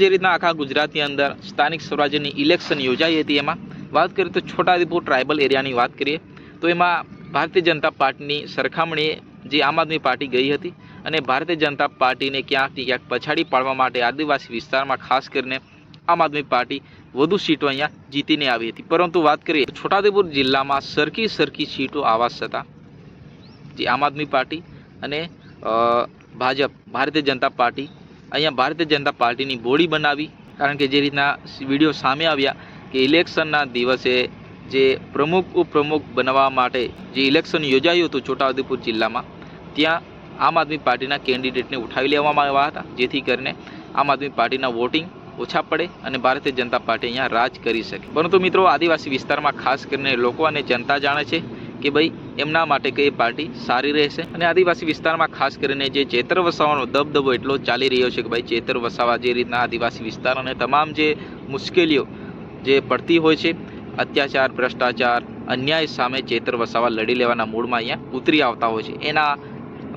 જે રીતના આખા ગુજરાતની અંદર સ્થાનિક સ્વરાજ્યની ઇલેક્શન યોજાઈ હતી, એમાં વાત કરીએ તો છોટાઉદેપુર ટ્રાઇબલ એરિયાની વાત કરીએ તો એમાં ભારતીય જનતા પાર્ટીની સરખામણીએ જે આમ આદમી પાર્ટી ગઈ હતી અને ભારતીય જનતા પાર્ટીને ક્યાંકથી ક્યાંક પછાડી પાડવા માટે આદિવાસી વિસ્તારમાં ખાસ કરીને આમ આદમી પાર્ટી વધુ સીટો અહીંયા જીતીને આવી હતી। પરંતુ વાત કરીએ છોટાઉદેપુર જિલ્લામાં સરખી સીટો આવવા છતાં જે આમ આદમી પાર્ટી અને ભાજપ ભારતીય જનતા પાર્ટી અહીંયા ભારતીય જનતા પાર્ટીની બોડી બનાવી। કારણ કે જે રીતના વિડીયો સામે આવ્યા કે ઇલેક્શનના દિવસે જે પ્રમુખ ઉપપ્રમુખ બનવા માટે જે ઇલેક્શન યોજાયું હતું છોટાઉદેપુર જિલ્લામાં, ત્યાં આમ આદમી પાર્ટીના કેન્ડિડેટને ઉઠાવી લેવામાં આવ્યા હતા, જેથી કરીને આમ આદમી પાર્ટીના વોટિંગ ઓછા પડે અને ભારતીય જનતા પાર્ટી અહીંયા રાજ કરી શકે। પરંતુ મિત્રો, આદિવાસી વિસ્તારમાં ખાસ કરીને લોકો અને જનતા જાણે છે કે ભાઈ એમના માટે કઈ પાર્ટી સારી રહેશે। અને આદિવાસી વિસ્તારમાં ખાસ કરીને જે ચેતર વસાવાનો દબદબો એટલો ચાલી રહ્યો છે કે ભાઈ ચેતર વસાવા જે રીતના આદિવાસી વિસ્તાર અને તમામ જે મુશ્કેલીઓ જે પડતી હોય છે, અત્યાચાર, ભ્રષ્ટાચાર, અન્યાય સામે ચેતર વસાવા લડી લેવાના મૂડમાં અહીંયા ઉતરી આવતા હોય છે। એના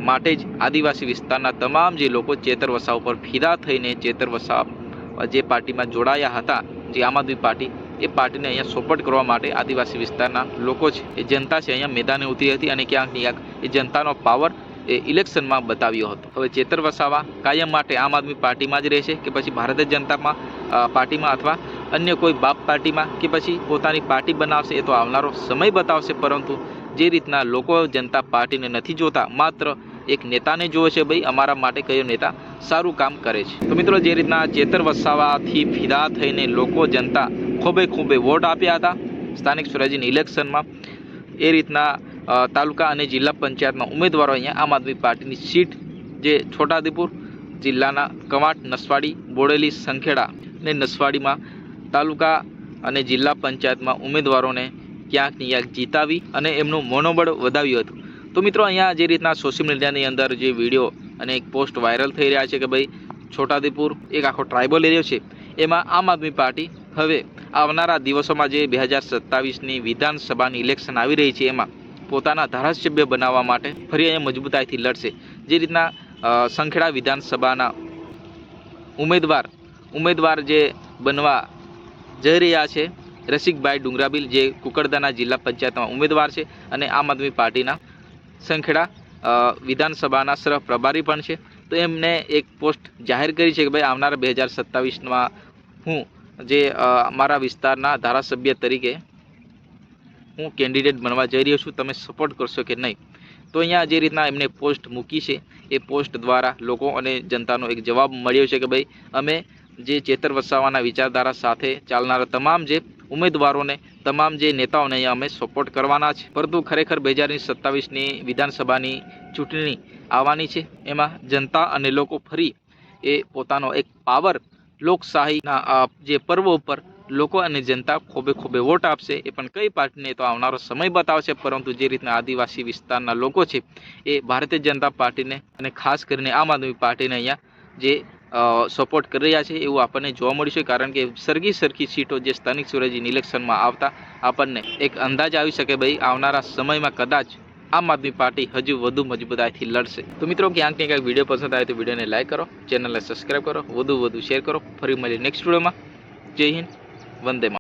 માટે જ આદિવાસી વિસ્તારના તમામ જે લોકો ચેતર વસાવા પર ફિદા થઈને ચેતર વસાવા જે પાર્ટીમાં જોડાયા હતા, જે આમ આદમી પાર્ટી, એ પાર્ટીને અહીંયા સપોર્ટ કરવા માટે આદિવાસી વિસ્તારના લોકો છે, એ જનતા છે, અહીંયા મેદાને ઉતરી હતી અને ક્યાંક ને ક્યાંક એ જનતાનો પાવર એ ઇલેક્શનમાં બતાવ્યો હતો। હવે ચેતર વસાવા કાયમ માટે આમ આદમી પાર્ટીમાં જ રહેશે કે પછી ભારતીય જનતા પાર્ટીમાં અથવા અન્ય કોઈ બાપ પાર્ટીમાં કે પછી પોતાની પાર્ટી બનાવશે, એ તો આવનારો સમય બતાવશે। પરંતુ જે રીતના લોકો જનતા પાર્ટીને નથી જોતા, માત્ર એક નેતાને જોવે છે, ભાઈ અમારા માટે કયો નેતા સારું કામ કરે છે। તો મિત્રો, જે રીતના ચેતર વસાવાથી ફિદા થઈને લોકો જનતા ખૂબે વોટ આપ્યા હતા સ્થાનિક સ્વરાજ્યની ઇલેક્શનમાં, એ રીતના તાલુકા અને જિલ્લા પંચાયતના ઉમેદવારો અહીંયા આમ આદમી પાર્ટીની સીટ જે છોટાઉદેપુર જિલ્લાના કવાંટ, નસવાડી, બોડેલી, સંખેડા અને નસવાડીમાં તાલુકા અને જિલ્લા પંચાયતમાં ઉમેદવારોને ક્યાંક ને ક્યાંક જીતાવી અને એમનું મનોબળ વધાવ્યું હતું। તો મિત્રો, અહીંયા જે રીતના સોશિયલ મીડિયાની અંદર જે વિડીયો અને એક પોસ્ટ વાયરલ થઈ રહ્યા છે કે ભાઈ છોટાઉદેપુર એક આખો ટ્રાઇબલ એરિયો છે, એમાં આમ આદમી પાર્ટી હવે આવનારા દિવસોમાં જે 2027ની વિધાનસભાની ઇલેક્શન આવી રહી છે, એમાં પોતાના ધારાસભ્ય બનાવવા માટે ફરી અહીંયા મજબૂતાઈથી લડશે। જે રીતના સંખેડા વિધાનસભાના ઉમેદવાર જે બનવા જઈ રહ્યા છે રસિકભાઈ ડુંગરાબીલ, જે કુકરદાના જિલ્લા પંચાયતમાં ઉમેદવાર છે અને આમ આદમી પાર્ટીના સંખેડા વિધાનસભાના સહ પ્રભારી પણ છે। તો એમને એક પોસ્ટ જાહેર કરી છે કે ભાઈ આવનારા 2027માં હું જે મારા વિસ્તારના ધારાસભ્ય તરીકે હું કેન્ડિડેટ બનવા જઈ રહ્યો છું, તમે સપોર્ટ કરશો કે નહીં। તો અહીંયા જે રીતના એમને પોસ્ટ મૂકી છે, એ પોસ્ટ દ્વારા લોકો અને જનતાનો એક જવાબ મળ્યો છે કે ભાઈ અમે જે ચેતર વસાવાના વિચારધારા સાથે ચાલનારા તમામ જે ઉમેદવારોને, તમામ જે નેતાઓને અહીંયા અમે સપોર્ટ કરવાના છે। પરંતુ ખરેખર 2027ની વિધાનસભાની ચૂંટણી આવવાની છે, એમાં જનતા અને લોકો ફરી એ પોતાનો એક પાવર લોકશાહીના જે પર્વ ઉપર લોકો અને જનતા ખૂબે વોટ આપશે। એ પણ કઈ પાર્ટીને તો આવનારો સમય બતાવશે। પરંતુ જે રીતના આદિવાસી વિસ્તારના લોકો છે, એ ભારતીય જનતા પાર્ટીને અને ખાસ કરીને આમ આદમી પાર્ટીને અહીંયા જે સપોર્ટ કરી રહ્યા છે, એવું આપણને જોવા મળ્યું છે। કારણ કે સરખી સીટો જે સ્થાનિક સ્વરાજ્યની ઇલેક્શનમાં આવતા આપણને એક અંદાજ આવી શકે ભાઈ આવનારા સમયમાં કદાચ આમ આદમી પાર્ટી હજુ વધુ મજબૂતાઈથી લડશે। તો મિત્રો, ક્યાંક ને ક્યાંક વિડીયો પસંદ આવે તો વિડીયોને લાઈક કરો, ચેનલને સબસ્ક્રાઈબ કરો, વધુ શેર કરો। ફરી મળીએ નેક્સ્ટ વિડીયોમાં। જય હિન્દ, વંદે માતરમ।